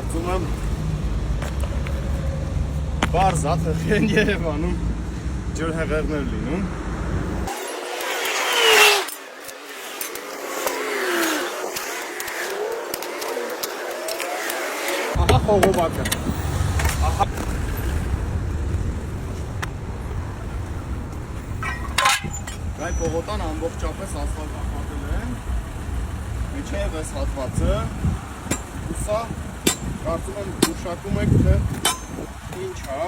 Կարծում եմ բարձ աթղթ են Երևանում ջրհեղեղներ լինում։ Ահա խողովակը։ Ահա Գայ պողոտան ամբողջապես ասֆալտապատել են։ Միջև այս հատվածը ու սա կարծում եմ գուշակում եք, թե ինչ հա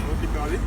Ոտի կարի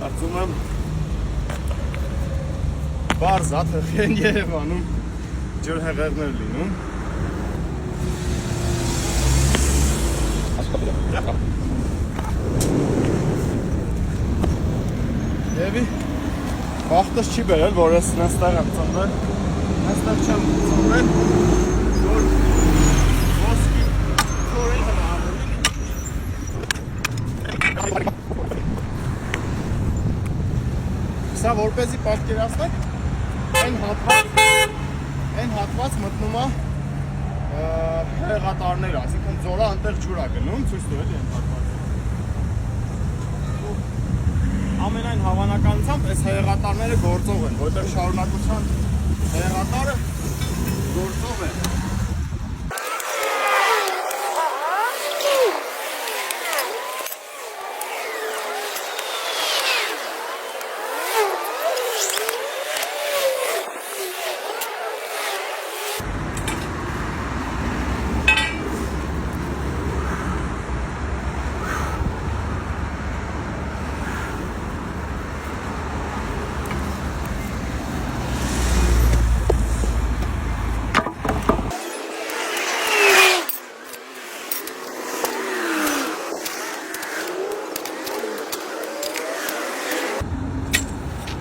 Կարծում եմ բարձ աթղթ են Երևանում ջրհեղեղներ լինում։ Եվի վախտս չի բերել, որ ես նստեղ եմ ծնվել, նստեղ չեմ ծնվել, որ ոսկի քորել հնարավորին։ Սա որպեսի պատկերացնեք, այն հատված մտնում է հեղեղատարներ, այսինքն ձորը անտեղ ջուր է գնում, ցույց տուր էլի այն հատվածը։ Ամենայն հավանականությամբ այս հեղեղատարները գործող են, որտեղ շարունակության հեղեղատարը գործող է։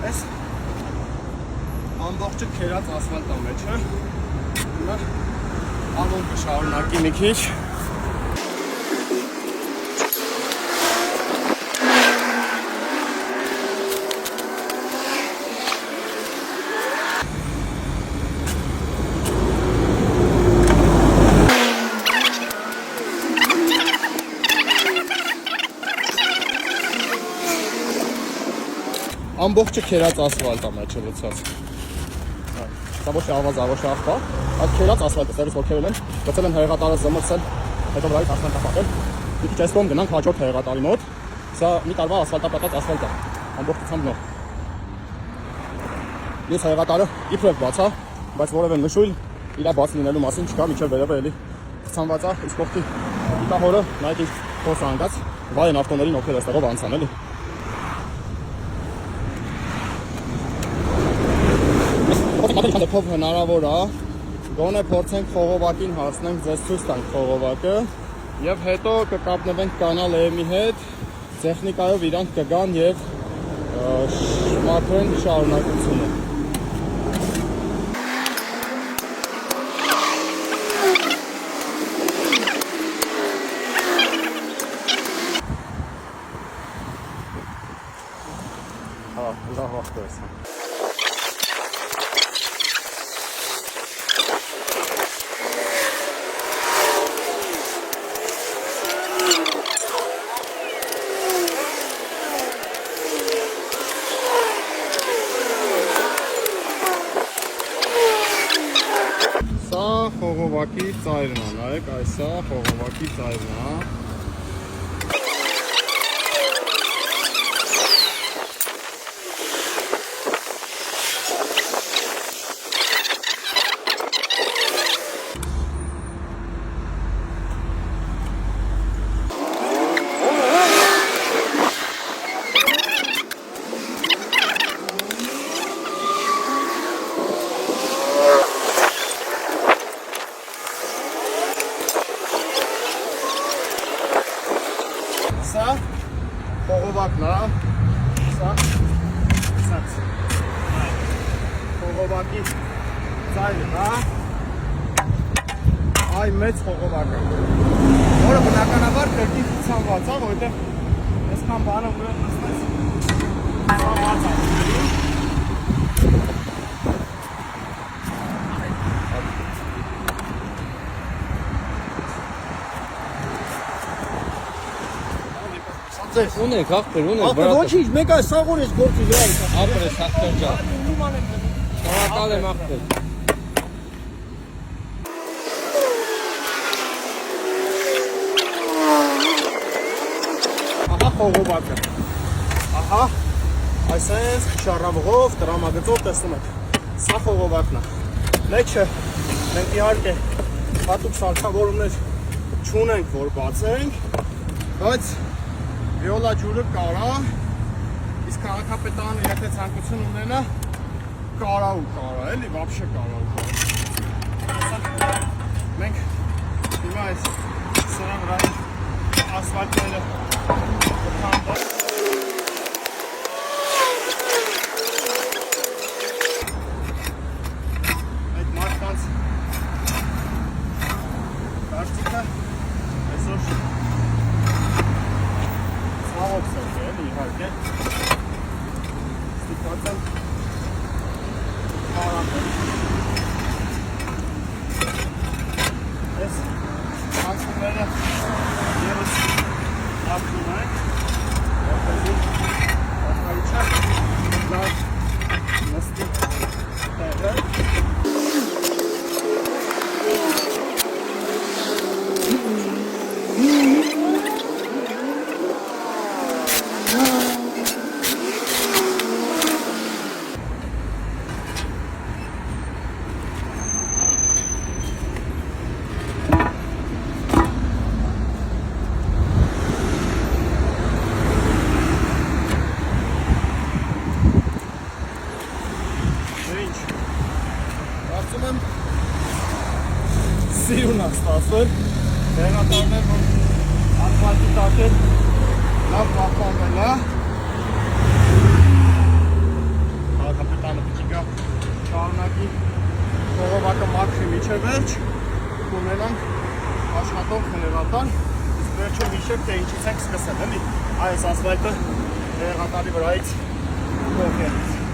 Այս ամբողջը քերած ասֆալտա մեջը հիմա անոն կշարունակի մի քիչ ամբողջը քերած ասֆալտա մեջը լցած։ Սա ոչ ավազ աղա, այդ քերած ասֆալտը սերից որ քերել են, գցել են հեղեղատարը զմրցել, հետո վրայից ասֆալտապատել։ Մի քիչ այս կողմ գնանք հաջորդ հեղեղատարի մոտ։ Սա մի տարվա ասֆալտապատած ասֆալտ է, ամբողջությամբ նոր։ Ես հեղեղատարը իբրև բաց է, բայց որևէ նշույլ իր բաց լինելու մասին չկա, միջև վերևը էլի ցանված է, իսկ կողքի դիտահորը նայեք ինչ փոս անգած, վայ են ավտոներին ովքեր այստեղով անցան էլի։ Դեպով հնարավոր է, գոնե փորձենք խողովակին հասնենք, ձեզ ցույց տանք խողովակը եւ հետո կկապնվենք կանալ EM-ի հետ, տեխնիկայով իրանք կգան եւ շմարթեն շարունակությունը։ Հա, լավ վախտես։ Խողովակի ծայրն է, նայեք, այսա խողովակի ծայրն է։ հա։ Այ մեծ խողովակը, որը բնականաբար կրկին ցանված է, որովհետև այսքան բանը վրա նստես ցանված է։ Ունենք, աղբեր, ունենք, Ախպեր, ոչինչ, մեկ այս սաղոր ես գործի վրա է։ աղբեր, աղբեր ջան։ Շնորհակալ եմ աղբեր։ Ահա խողովակը։ Ահա, այսպես շարավղով, տրամագծով տեսնում եք։ Սա խողովակն է։ Մեջը մենք իհարկե հատուկ սարքավորումներ չունենք, որ բացենք, բայց վիոլա ջուրը կարա, իսկ քաղաքապետարանը եթե ցանկություն ունենա, կարա ու կարա, էլի, վաբշե կարա ու կարա։ Մենք հիմա այս սրա վրայի ասֆալտները կթանդա։ Այդ մարդկանց կարծիքը այսօր ցավոք սրտի էլի իհարկե ստիպված եմ հարամել այս հանցումները ևս ապնում ենք որպեսզի աշխարհիչը լավ նստի տեղը սիրուն է ստացվել, տեղատարներ, որ ասվալտի տակեր լավ պահպանվել է, քաղաքապետարանը պիտի գա շարունակի խողովակը մաքրի մինչև վերջ, կունենանք աշխատող տեղատար, իսկ վերջում հիշեք, թե ինչից ենք սկսել, էլի, այս ասվալտը տեղատարի վրայից կողքերից։